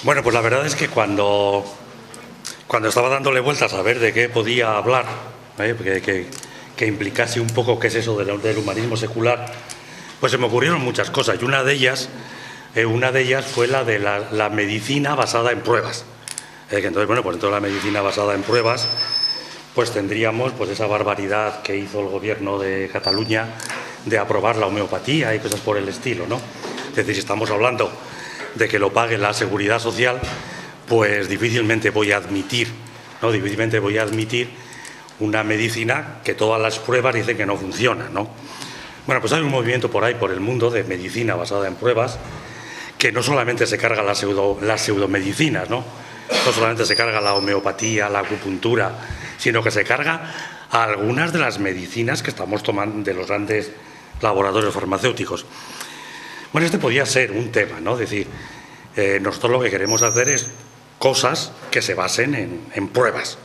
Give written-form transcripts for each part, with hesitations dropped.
Bueno, pues la verdad es que cuando estaba dándole vueltas a ver de qué podía hablar, que implicase un poco qué es eso del humanismo secular, pues se me ocurrieron muchas cosas. Y una de ellas fue la de la medicina basada en pruebas. Entonces, bueno, pues entonces la medicina basada en pruebas, pues tendríamos pues esa barbaridad que hizo el gobierno de Cataluña de aprobar la homeopatía y cosas por el estilo, ¿no? Es decir, si estamos hablando de que lo pague la Seguridad Social, pues difícilmente voy a admitir una medicina que todas las pruebas dicen que no funciona, ¿no? Bueno, pues hay un movimiento por ahí, por el mundo, de medicina basada en pruebas, que no solamente se carga las pseudomedicinas, ¿no? No solamente se carga la homeopatía, la acupuntura, sino que se carga a algunas de las medicinas que estamos tomando de los grandes laboratorios farmacéuticos. Bueno, este podría ser un tema, ¿no? Es decir, nosotros lo que queremos hacer es cosas que se basen en pruebas.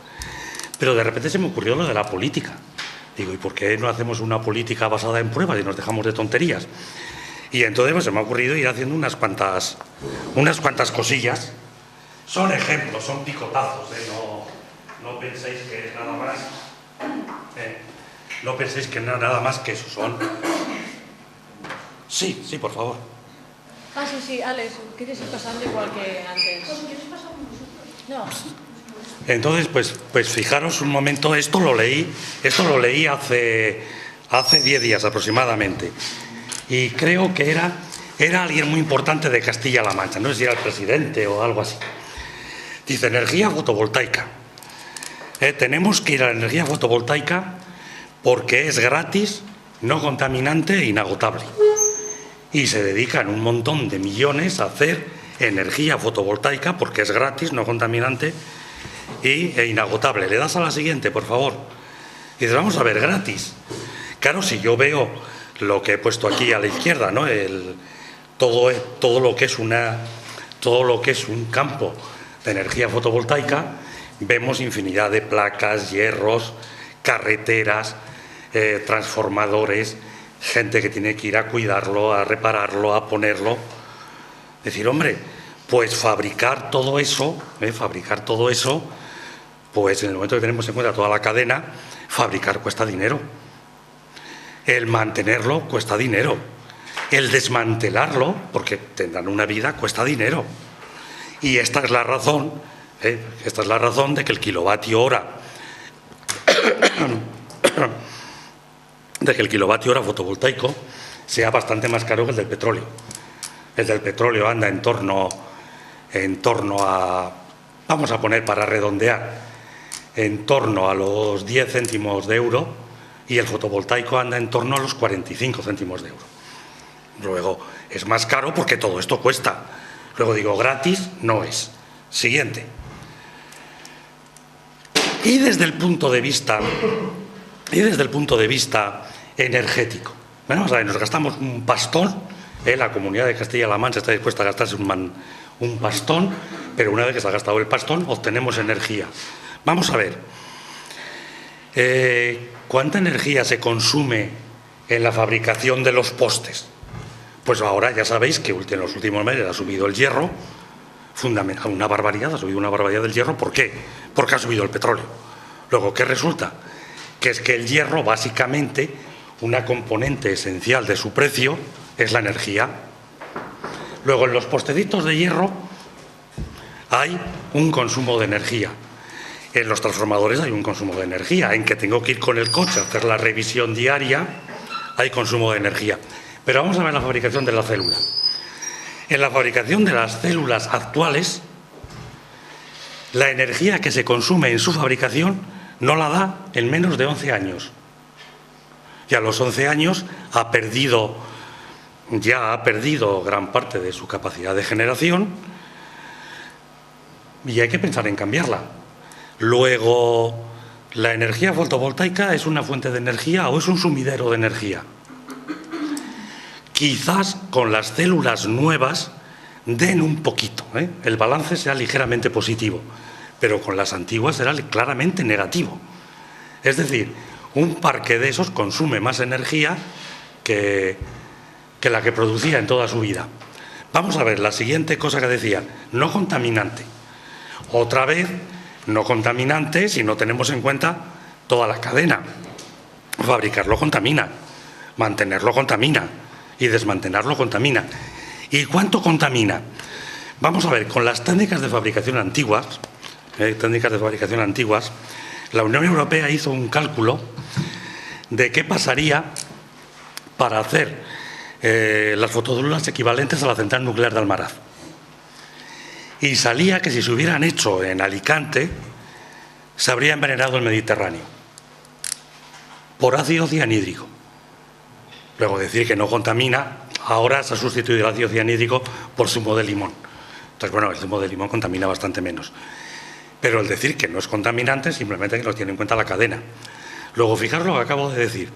Pero de repente se me ocurrió lo de la política. Digo, ¿y por qué no hacemos una política basada en pruebas y nos dejamos de tonterías? Y entonces pues, se me ha ocurrido ir haciendo unas cuantas cosillas. Son ejemplos, son picotazos, no penséis que es nada más. No penséis que nada más que eso son. Sí, por favor. Sí, Alex, quieres ir pasando igual que antes. No. Entonces, pues fijaros un momento, esto lo leí hace 10 días aproximadamente. Y creo que era alguien muy importante de Castilla-La Mancha, no sé si era el presidente o algo así. Dice, energía fotovoltaica. Tenemos que ir a la energía fotovoltaica porque es gratis, no contaminante e inagotable. Y se dedican un montón de millones a hacer energía fotovoltaica porque es gratis, no contaminante e inagotable. Le das a la siguiente, por favor. Y dices, vamos a ver, gratis. Claro, si yo veo lo que he puesto aquí a la izquierda, ¿no? Todo lo que es un campo de energía fotovoltaica, vemos infinidad de placas, hierros, carreteras, transformadores, gente que tiene que ir a cuidarlo, a repararlo, a ponerlo. Decir, hombre, pues fabricar todo eso, pues en el momento que tenemos en cuenta toda la cadena, fabricar cuesta dinero. El mantenerlo cuesta dinero. El desmantelarlo, porque tendrán una vida, cuesta dinero. Y esta es la razón de que el kilovatio hora fotovoltaico sea bastante más caro que el del petróleo. El del petróleo anda en torno a, vamos a poner para redondear, en torno a los 10 céntimos de euro, y el fotovoltaico anda en torno a los 45 céntimos de euro. Luego, es más caro porque todo esto cuesta. Luego digo, gratis no es. Siguiente. Y desde el punto de vista energético. Bueno, vamos a ver, nos gastamos un pastón. La Comunidad de Castilla-La Mancha está dispuesta a gastarse un pastón, pero una vez que se ha gastado el pastón, obtenemos energía. Vamos a ver. ¿Cuánta energía se consume en la fabricación de los postes? Pues ahora ya sabéis que en los últimos meses ha subido el hierro, una barbaridad, ha subido una barbaridad del hierro. ¿Por qué? Porque ha subido el petróleo. Luego, ¿qué resulta? Que es que el hierro, básicamente, una componente esencial de su precio es la energía. Luego, en los postecitos de hierro hay un consumo de energía. En los transformadores hay un consumo de energía. En que tengo que ir con el coche a hacer la revisión diaria, hay consumo de energía. Pero vamos a ver la fabricación de la célula. En la fabricación de las células actuales, la energía que se consume en su fabricación no la da en menos de 11 años. Y a los 11 años ya ha perdido gran parte de su capacidad de generación y hay que pensar en cambiarla. Luego, ¿la energía fotovoltaica es una fuente de energía o es un sumidero de energía? Quizás con las células nuevas den un poquito, el balance sea ligeramente positivo, pero con las antiguas será claramente negativo. Es decir, un parque de esos consume más energía que la que producía en toda su vida. Vamos a ver, la siguiente cosa que decía, no contaminante. Otra vez, no contaminante si no tenemos en cuenta toda la cadena. Fabricarlo contamina, mantenerlo contamina y desmantelarlo contamina. ¿Y cuánto contamina? Vamos a ver, con las técnicas de fabricación antiguas, la Unión Europea hizo un cálculo de qué pasaría para hacer las fotocélulas equivalentes a la central nuclear de Almaraz. Y salía que si se hubieran hecho en Alicante, se habría envenenado el Mediterráneo por ácido cianhídrico. Luego decir que no contamina, ahora se ha sustituido el ácido cianhídrico por zumo de limón. Entonces, bueno, el zumo de limón contamina bastante menos. Pero el decir que no es contaminante, simplemente que no tiene en cuenta la cadena. Luego, fijaros lo que acabo de decir.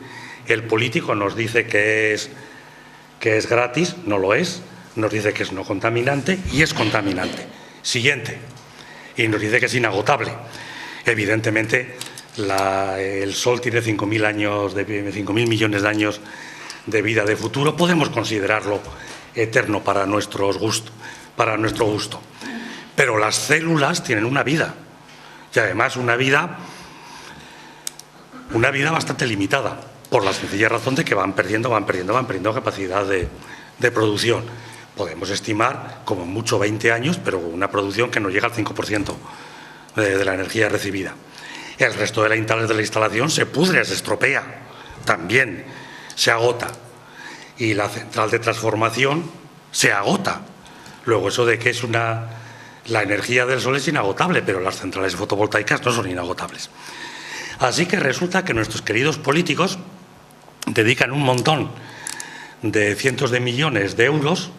El político nos dice que es gratis, no lo es. Nos dice que es no contaminante y es contaminante. Siguiente. Y nos dice que es inagotable. Evidentemente, el Sol tiene 5.000 millones de años de vida de futuro. Podemos considerarlo eterno para nuestro gusto. Pero las células tienen una vida. Y además una vida bastante limitada, por la sencilla razón de que van perdiendo capacidad de producción. Podemos estimar como mucho 20 años, pero una producción que no llega al 5% de la energía recibida. El resto de la instalación se pudre, se estropea, también se agota. Y la central de transformación se agota. Luego, eso de que la energía del sol es inagotable, pero las centrales fotovoltaicas no son inagotables. Así que resulta que nuestros queridos políticos dedican un montón de cientos de millones de euros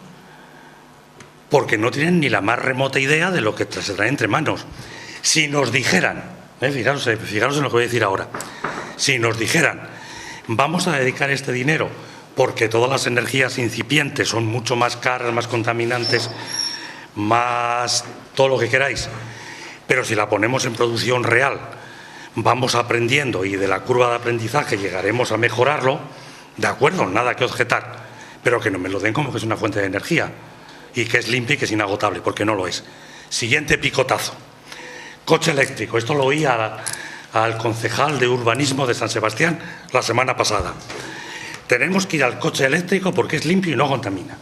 porque no tienen ni la más remota idea de lo que se trae entre manos. Si nos dijeran, fijaros en lo que voy a decir ahora, si nos dijeran, vamos a dedicar este dinero porque todas las energías incipientes son mucho más caras, más contaminantes, más todo lo que queráis, pero si la ponemos en producción real, vamos aprendiendo y de la curva de aprendizaje llegaremos a mejorarlo, de acuerdo, nada que objetar, pero que no me lo den como que es una fuente de energía y que es limpia y que es inagotable, porque no lo es. Siguiente picotazo. Coche eléctrico. Esto lo oí al concejal de urbanismo de San Sebastián la semana pasada. Tenemos que ir al coche eléctrico porque es limpio y no contamina.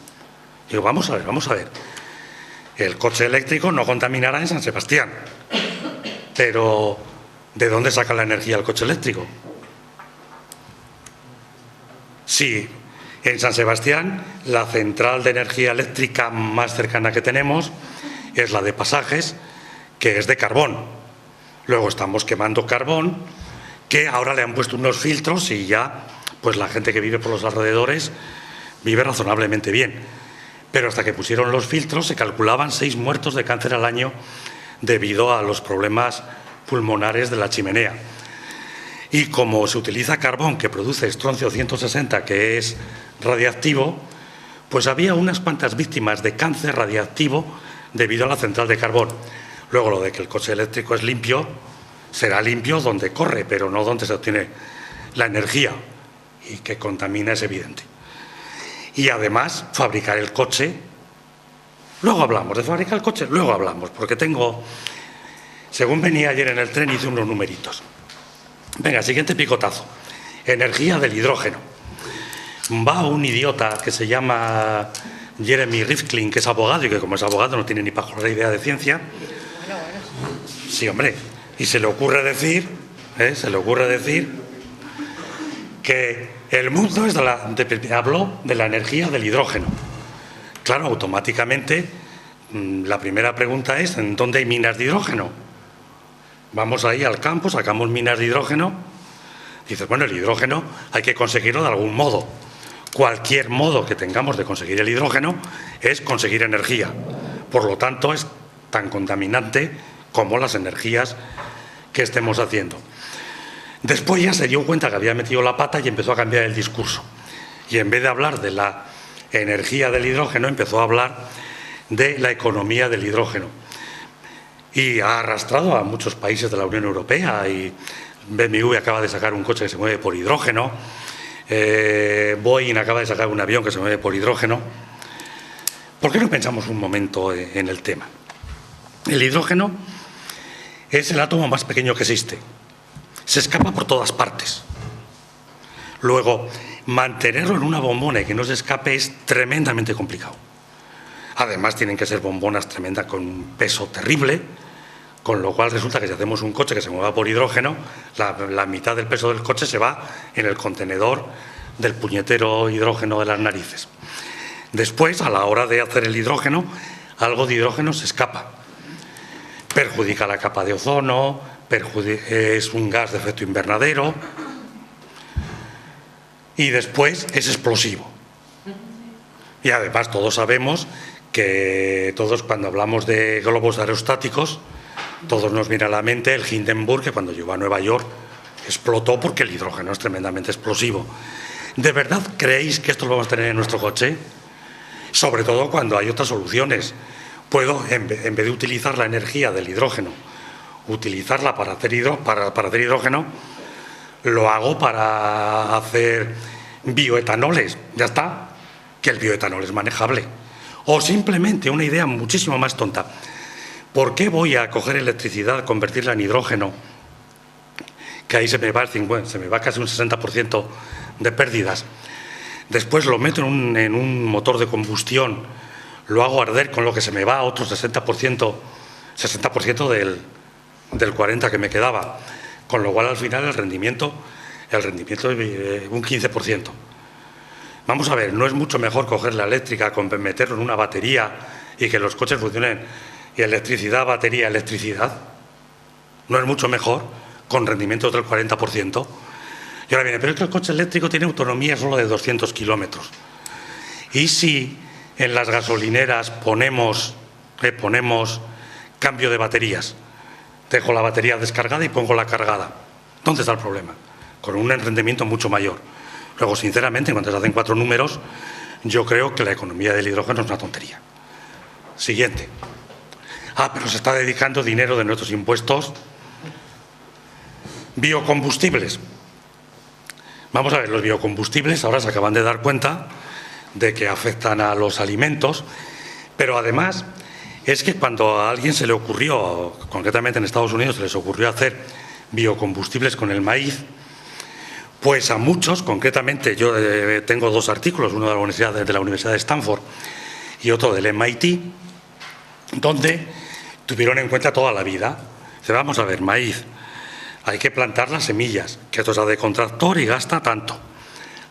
Digo, vamos a ver. El coche eléctrico no contaminará en San Sebastián. Pero, ¿de dónde saca la energía el coche eléctrico? Sí, en San Sebastián la central de energía eléctrica más cercana que tenemos es la de Pasajes, que es de carbón. Luego estamos quemando carbón, que ahora le han puesto unos filtros y ya, pues la gente que vive por los alrededores vive razonablemente bien. Pero hasta que pusieron los filtros se calculaban 6 muertos de cáncer al año debido a los problemas pulmonares de la chimenea. Y como se utiliza carbón que produce estroncio 160, que es radiactivo, pues había unas cuantas víctimas de cáncer radiactivo debido a la central de carbón. Luego, lo de que el coche eléctrico es limpio, será limpio donde corre, pero no donde se obtiene la energía, y que contamina es evidente. Y además, fabricar el coche, luego hablamos de fabricar el coche, porque según venía ayer en el tren, hice unos numeritos. Venga, siguiente picotazo. Energía del hidrógeno. Va un idiota que se llama Jeremy Rifkin, que es abogado y que como es abogado no tiene ni pajolera idea de ciencia. Sí, hombre. Y se le ocurre decir que el mundo habló de la energía del hidrógeno. Claro, automáticamente la primera pregunta es ¿en dónde hay minas de hidrógeno? Vamos ahí al campo, sacamos minas de hidrógeno. Dices, bueno, el hidrógeno hay que conseguirlo de algún modo. Cualquier modo que tengamos de conseguir el hidrógeno es conseguir energía. Por lo tanto, es tan contaminante como las energías que estemos haciendo. Después ya se dio cuenta que había metido la pata y empezó a cambiar el discurso. Y en vez de hablar de la energía del hidrógeno, empezó a hablar de la economía del hidrógeno. Y ha arrastrado a muchos países de la Unión Europea. Y BMW acaba de sacar un coche que se mueve por hidrógeno. Boeing acaba de sacar un avión que se mueve por hidrógeno. ¿Por qué no pensamos un momento en el tema? El hidrógeno es el átomo más pequeño que existe. Se escapa por todas partes. Luego, mantenerlo en una bombona y que no se escape es tremendamente complicado. Además, tienen que ser bombonas tremendas con un peso terrible, con lo cual resulta que si hacemos un coche que se mueva por hidrógeno, la mitad del peso del coche se va en el contenedor del puñetero hidrógeno de las narices. Después, a la hora de hacer el hidrógeno, algo de hidrógeno se escapa. Perjudica la capa de ozono, es un gas de efecto invernadero y después es explosivo. Y además todos sabemos que cuando hablamos de globos aerostáticos, todos nos viene a la mente el Hindenburg, que cuando llegó a Nueva York explotó porque el hidrógeno es tremendamente explosivo. ¿De verdad creéis que esto lo vamos a tener en nuestro coche? Sobre todo cuando hay otras soluciones. Puedo, en vez de utilizar la energía del hidrógeno, utilizarla para hacer hidrógeno, lo hago para hacer bioetanoles. Ya está, que el bioetanol es manejable. O simplemente una idea muchísimo más tonta. ¿Por qué voy a coger electricidad, convertirla en hidrógeno? Que ahí se me va casi un 60% de pérdidas. Después lo meto en un motor de combustión, lo hago arder, con lo que se me va otro 60% del 40% que me quedaba. Con lo cual al final el rendimiento es un 15%. Vamos a ver, no es mucho mejor coger la eléctrica, meterlo en una batería y que los coches funcionen, y electricidad, batería, electricidad. ¿No es mucho mejor con rendimientos del 40%? Y ahora viene, pero es que el coche eléctrico tiene autonomía solo de 200 kilómetros. ¿Y si en las gasolineras ponemos cambio de baterías? Dejo la batería descargada y pongo la cargada. ¿Dónde está el problema? Con un rendimiento mucho mayor. Luego, sinceramente, cuando se hacen 4 números, yo creo que la economía del hidrógeno es una tontería. Siguiente. Pero se está dedicando dinero de nuestros impuestos. Biocombustibles. Vamos a ver, los biocombustibles ahora se acaban de dar cuenta de que afectan a los alimentos, pero además es que cuando a alguien se le ocurrió, concretamente en Estados Unidos, se les ocurrió hacer biocombustibles con el maíz, pues a muchos, concretamente yo tengo 2 artículos, uno de la Universidad de Stanford y otro del MIT, donde tuvieron en cuenta toda la vida. Dice, vamos a ver, maíz, hay que plantar las semillas, que esto es de contractor y gasta tanto.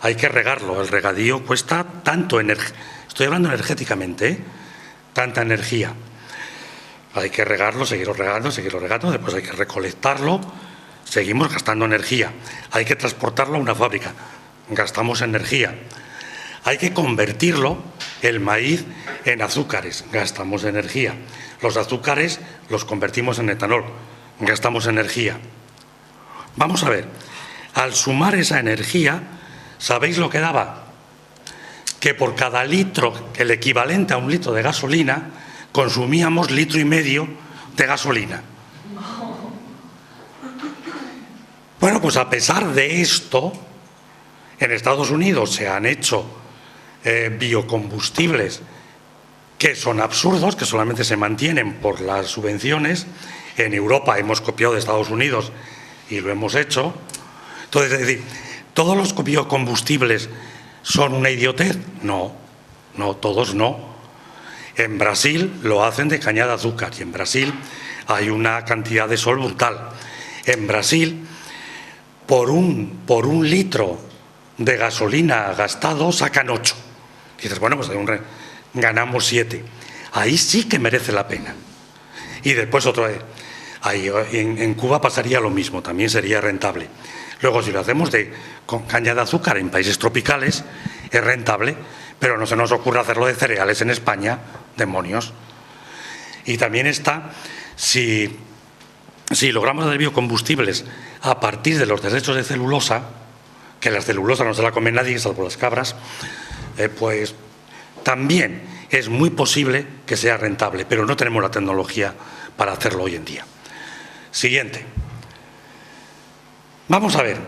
Hay que regarlo, el regadío cuesta tanto energía. Estoy hablando energéticamente, ¿eh? Tanta energía. Hay que regarlo, seguirlo regando, después hay que recolectarlo, seguimos gastando energía. Hay que transportarlo a una fábrica, gastamos energía. Hay que convertirlo, el maíz, en azúcares, gastamos energía. Los azúcares los convertimos en etanol, gastamos energía. Vamos a ver, al sumar esa energía, ¿sabéis lo que daba? Que por cada litro, el equivalente a un litro de gasolina, consumíamos 1,5 litros de gasolina. Bueno, pues a pesar de esto, en Estados Unidos se han hecho biocombustibles que son absurdos, que solamente se mantienen por las subvenciones. En Europa hemos copiado de Estados Unidos y lo hemos hecho. Entonces, es decir, ¿todos los biocombustibles son una idiotez? No, todos no. En Brasil lo hacen de caña de azúcar y en Brasil hay una cantidad de sol brutal. En Brasil, por un litro de gasolina gastado, sacan 8. Y dices, bueno, pues ganamos 7. Ahí sí que merece la pena. Y después en Cuba pasaría lo mismo, también sería rentable. Luego, si lo hacemos con caña de azúcar en países tropicales, es rentable, pero no se nos ocurre hacerlo de cereales en España, demonios. Y también está, si logramos hacer biocombustibles a partir de los desechos de celulosa, que la celulosa no se la come nadie, salvo las cabras, pues también es muy posible que sea rentable, pero no tenemos la tecnología para hacerlo hoy en día. Siguiente. Vamos a ver.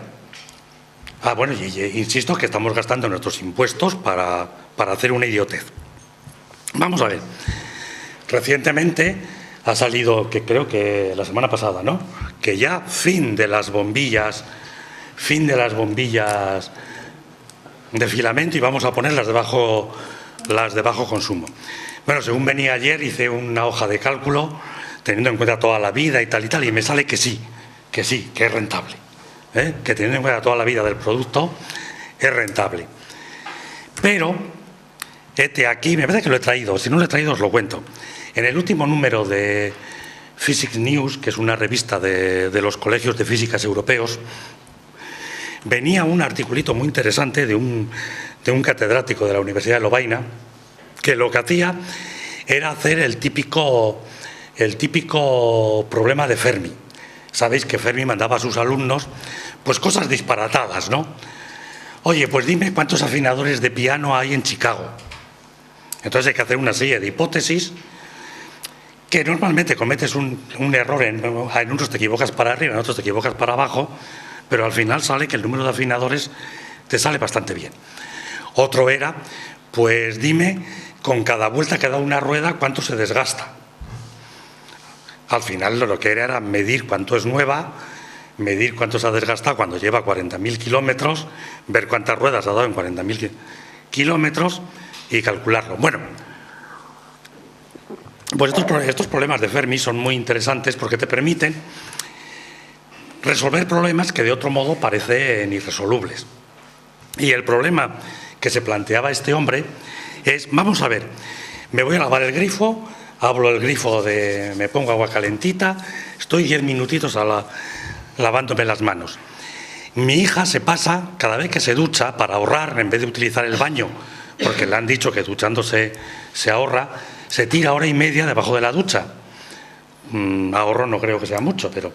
Insisto que estamos gastando nuestros impuestos para hacer una idiotez. Vamos a ver. Recientemente ha salido, que creo que la semana pasada, ¿no?, que ya fin de las bombillas de filamento, y vamos a poner las de bajo consumo. Bueno, según venía ayer, hice una hoja de cálculo teniendo en cuenta toda la vida y tal, y me sale que sí, que es rentable, que teniendo en cuenta toda la vida del producto es rentable. Pero, aquí, me parece que lo he traído, si no lo he traído os lo cuento. En el último número de Physics News, que es una revista de los colegios de físicas europeos, venía un articulito muy interesante de un catedrático de la Universidad de Lovaina, que lo que hacía era hacer el típico problema de Fermi. Sabéis que Fermi mandaba a sus alumnos pues cosas disparatadas, ¿no? Oye, pues dime cuántos afinadores de piano hay en Chicago. Entonces hay que hacer una serie de hipótesis que normalmente cometes un error, en unos te equivocas para arriba, en otros te equivocas para abajo, pero al final sale que el número de afinadores te sale bastante bien. Otro era, pues dime con cada vuelta que da una rueda cuánto se desgasta. Al final lo que era medir cuánto es nueva, medir cuánto se ha desgastado cuando lleva 40.000 kilómetros, ver cuántas ruedas ha dado en 40.000 kilómetros y calcularlo. Bueno, pues estos problemas de Fermi son muy interesantes porque te permiten resolver problemas que de otro modo parecen irresolubles. Y el problema que se planteaba este hombre es, vamos a ver, me voy a lavar el grifo, abro el grifo, me pongo agua calentita, estoy 10 minutitos lavándome las manos. Mi hija se pasa, cada vez que se ducha, para ahorrar, en vez de utilizar el baño, porque le han dicho que duchándose se ahorra, se tira hora y media debajo de la ducha. Ahorro no creo que sea mucho, pero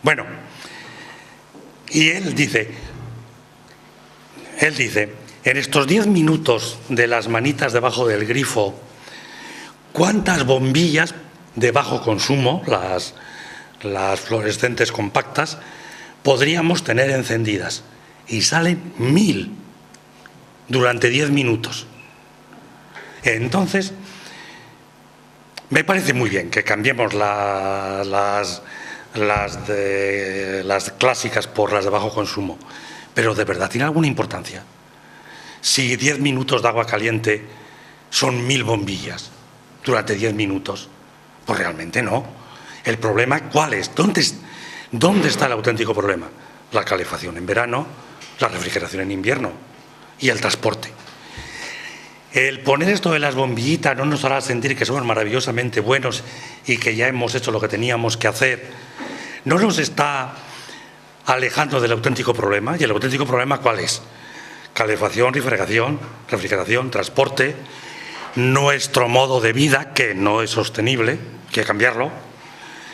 bueno. Y él dice, en estos 10 minutos de las manitas debajo del grifo, ¿cuántas bombillas de bajo consumo, las fluorescentes compactas, podríamos tener encendidas? Y salen 1000 durante 10 minutos. Entonces, me parece muy bien que cambiemos las clásicas por las de bajo consumo, pero ¿de verdad tiene alguna importancia? Si 10 minutos de agua caliente son 1000 bombillas durante 10 minutos, pues realmente no. El problema, ¿cuál es? ¿Dónde está el auténtico problema? La calefacción en verano, la refrigeración en invierno y el transporte. El poner esto de las bombillitas no nos hará sentir que somos maravillosamente buenos y que ya hemos hecho lo que teníamos que hacer. No nos está alejando del auténtico problema. ¿Y el auténtico problema cuál es? Calefacción, refrigeración, transporte, nuestro modo de vida, que no es sostenible, hay que cambiarlo,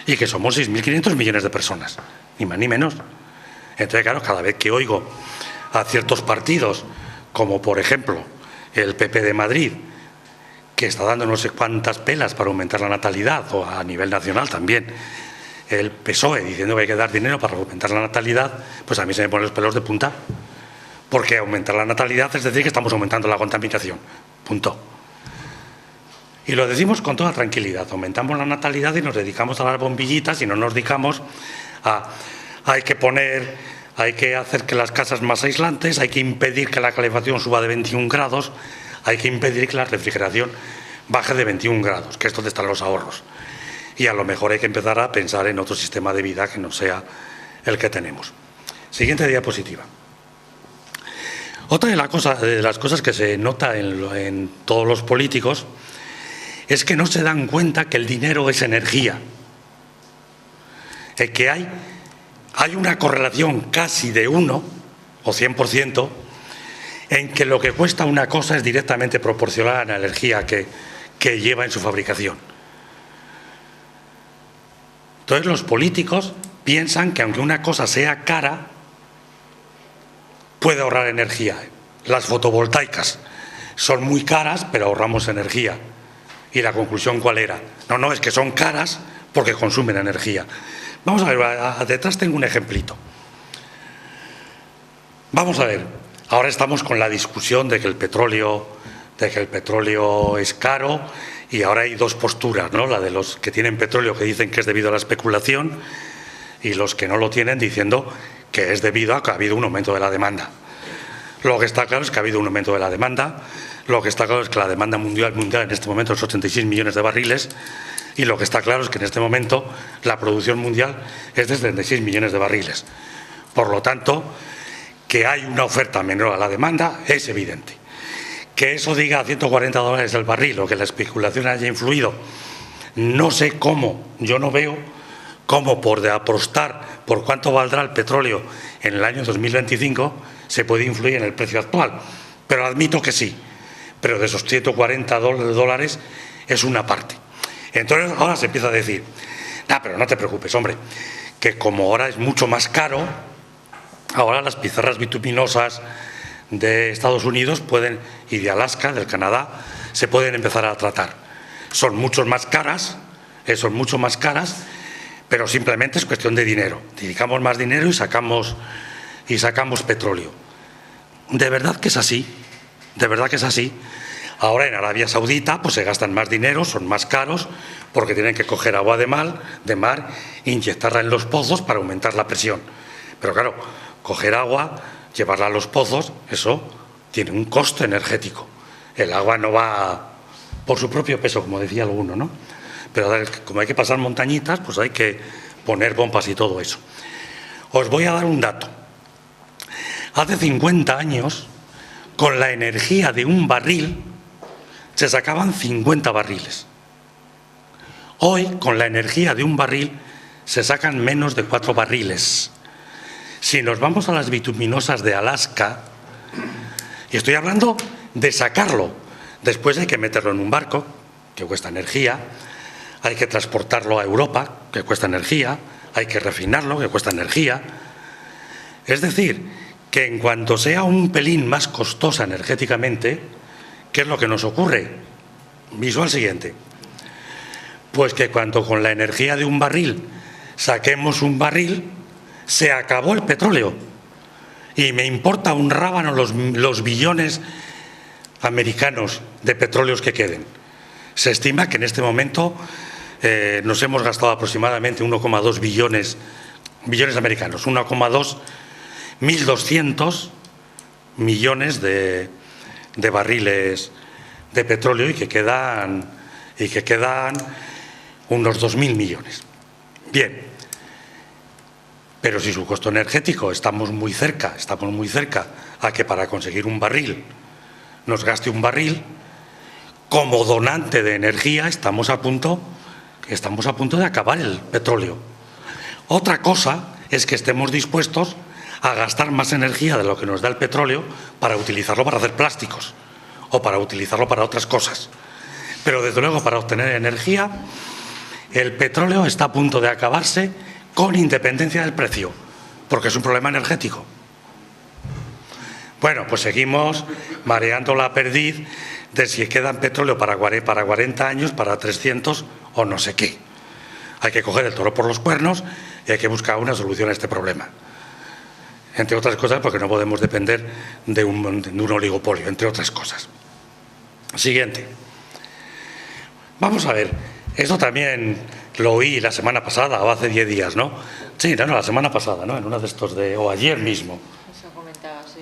y que somos 6.500 millones de personas, ni más ni menos. Entonces, claro, cada vez que oigo a ciertos partidos, como por ejemplo el PP de Madrid, que está dando no sé cuántas pelas para aumentar la natalidad, o a nivel nacional también, el PSOE diciendo que hay que dar dinero para aumentar la natalidad, pues a mí se me ponen los pelos de punta, porque aumentar la natalidad es decir que estamos aumentando la contaminación, punto. Y lo decimos con toda tranquilidad, aumentamos la natalidad y nos dedicamos a las bombillitas y no nos dedicamos a hay que hacer que las casas más aislantes, hay que impedir que la calefacción suba de 21 grados, hay que impedir que la refrigeración baje de 21 grados, que es donde están los ahorros. Y a lo mejor hay que empezar a pensar en otro sistema de vida que no sea el que tenemos. Siguiente diapositiva. Otra de las cosas que se nota en todos los políticos es que no se dan cuenta que el dinero es energía. Que hay una correlación casi de 1 o 100% en que lo que cuesta una cosa es directamente proporcional a la energía que lleva en su fabricación. Entonces los políticos piensan que aunque una cosa sea cara, puede ahorrar energía. Las fotovoltaicas son muy caras, pero ahorramos energía. ¿Y la conclusión cuál era? No, es que son caras porque consumen energía. Vamos a ver, detrás tengo un ejemplito. Vamos a ver, ahora estamos con la discusión de que el petróleo de que el petróleo es caro, y ahora hay dos posturas, ¿no? La de los que tienen petróleo, que dicen que es debido a la especulación, y los que no lo tienen diciendo que es debido a que ha habido un aumento de la demanda. Lo que está claro es que ha habido un aumento de la demanda, lo que está claro es que la demanda mundial en este momento es 86 millones de barriles, y lo que está claro es que en este momento la producción mundial es de 76 millones de barriles. Por lo tanto, que hay una oferta menor a la demanda es evidente. Que eso diga a $140 el barril o que la especulación haya influido, no sé cómo, yo no veo cómo por apostar por cuánto valdrá el petróleo en el año 2025 se puede influir en el precio actual, pero admito que sí, pero de esos $140 es una parte. Entonces ahora se empieza a decir, pero no te preocupes, hombre, que como ahora es mucho más caro, ahora las pizarras bituminosas de Estados Unidos y de Alaska, del Canadá, se pueden empezar a tratar. Son mucho más caras, pero simplemente es cuestión de dinero. Dedicamos más dinero y sacamos petróleo. De verdad que es así, de verdad que es así. Ahora en Arabia Saudita pues se gastan más dinero, son más caros, porque tienen que coger agua de mar e inyectarla en los pozos para aumentar la presión. Pero claro, coger agua, llevarla a los pozos, eso tiene un coste energético. El agua no va por su propio peso, como decía alguno, ¿no? Pero como hay que pasar montañitas, pues hay que poner pompas y todo eso. Os voy a dar un dato. Hace 50 años, con la energía de un barril, se sacaban 50 barriles. Hoy, con la energía de un barril, se sacan menos de 4 barriles. Si nos vamos a las bituminosas de Alaska, y estoy hablando de sacarlo, después hay que meterlo en un barco, que cuesta energía, hay que transportarlo a Europa, que cuesta energía, hay que refinarlo, que cuesta energía. Es decir, que en cuanto sea un pelín más costosa energéticamente, ¿qué es lo que nos ocurre? Visual siguiente. Pues que cuando con la energía de un barril saquemos un barril, se acabó el petróleo. Y me importa un rábano los billones americanos de petróleos que queden. Se estima que en este momento nos hemos gastado aproximadamente 1,2 billones americanos, 1,2 millones de barriles de petróleo y que quedan unos 2.000 millones. Bien, pero si su costo energético estamos muy cerca a que para conseguir un barril nos gaste un barril, como donante de energía estamos a punto de acabar el petróleo. Otra cosa es que estemos dispuestos a gastar más energía de lo que nos da el petróleo para utilizarlo para hacer plásticos o para utilizarlo para otras cosas. Pero desde luego para obtener energía, el petróleo está a punto de acabarse con independencia del precio, porque es un problema energético. Bueno, pues seguimos mareando la perdiz de si quedan petróleo para 40 años, para 300 o no sé qué. Hay que coger el toro por los cuernos y hay que buscar una solución a este problema. Entre otras cosas, porque no podemos depender de un oligopolio, entre otras cosas. Siguiente. Vamos a ver, esto también lo oí la semana pasada o hace 10 días, ¿no? Sí, no, la semana pasada, ¿no? En uno de estos o ayer mismo. Eso comentaba, sí.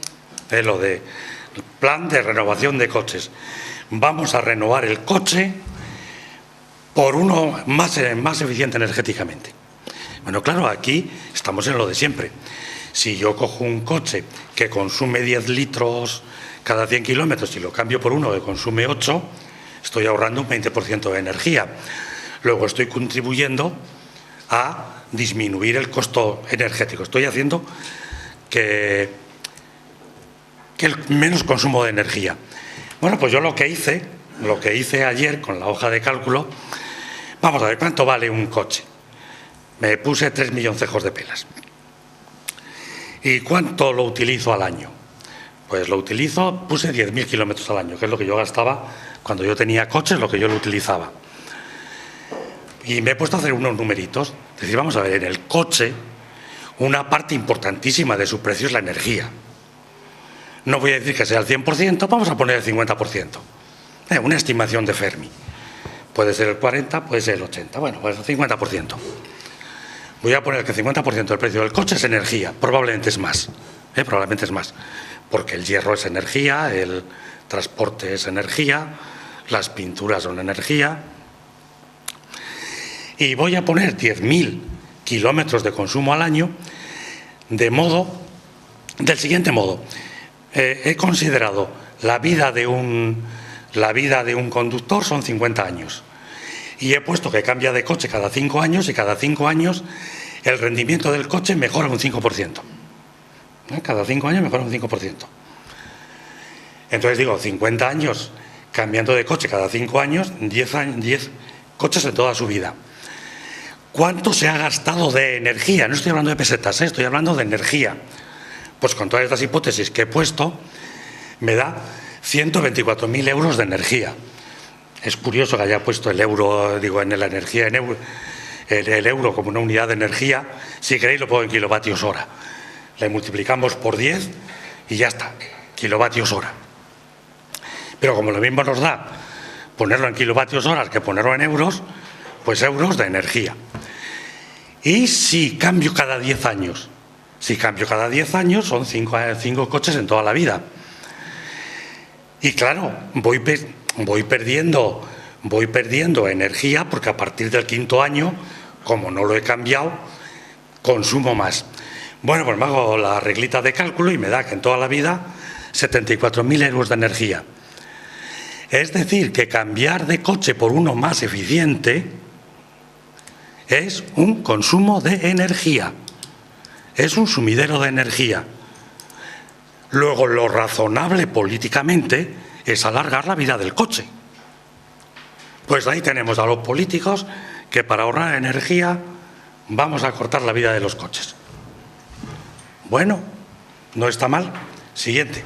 Lo de plan de renovación de coches. Vamos a renovar el coche por uno más eficiente energéticamente. Bueno, claro, aquí estamos en lo de siempre. Si yo cojo un coche que consume 10 litros cada 100 kilómetros y lo cambio por uno que consume 8, estoy ahorrando un 20% de energía. Luego estoy contribuyendo a disminuir el costo energético. Estoy haciendo que el menos consumo de energía. Bueno, pues yo lo que hice ayer con la hoja de cálculo, vamos a ver cuánto vale un coche. Me puse 3 milloncejos de pelas. ¿Y cuánto lo utilizo al año? Pues puse 10.000 kilómetros al año, que es lo que yo gastaba cuando yo tenía coches, lo que yo lo utilizaba. Y me he puesto a hacer unos numeritos. Es decir, vamos a ver, en el coche, una parte importantísima de su precio es la energía. No voy a decir que sea el 100%, vamos a poner el 50%. Una estimación de Fermi. Puede ser el 40, puede ser el 80. Bueno, pues el 50%. Voy a poner que el 50% del precio del coche es energía. Probablemente es más. Probablemente es más. Porque el hierro es energía, el transporte es energía, las pinturas son energía. Y voy a poner 10.000 kilómetros de consumo al año del siguiente modo. He considerado la vida de un conductor son 50 años. Y he puesto que cambia de coche cada 5 años y cada 5 años el rendimiento del coche mejora un 5%. Cada 5 años mejora un 5%. Entonces digo, 50 años cambiando de coche cada 5 años, 10 coches en toda su vida. ¿Cuánto se ha gastado de energía? No estoy hablando de pesetas, estoy hablando de energía. Pues con todas estas hipótesis que he puesto, me da 124.000 euros de energía. Es curioso que haya puesto el euro, digo, en la energía, el euro como una unidad de energía. Si queréis lo pongo en kilovatios hora. Le multiplicamos por 10 y ya está, kilovatios hora. Pero como lo mismo nos da ponerlo en kilovatios horas que ponerlo en euros, pues euros de energía. Y si cambio cada 10 años, son 5 coches en toda la vida. Y claro, voy perdiendo energía porque a partir del 5.º año, como no lo he cambiado, consumo más. Bueno, pues me hago la reglita de cálculo y me da que en toda la vida 74.000 euros de energía. Es decir, que cambiar de coche por uno más eficiente es un consumo de energía, es un sumidero de energía. Luego, lo razonable políticamente es alargar la vida del coche. Pues ahí tenemos a los políticos que para ahorrar energía vamos a cortar la vida de los coches. Bueno, no está mal. Siguiente.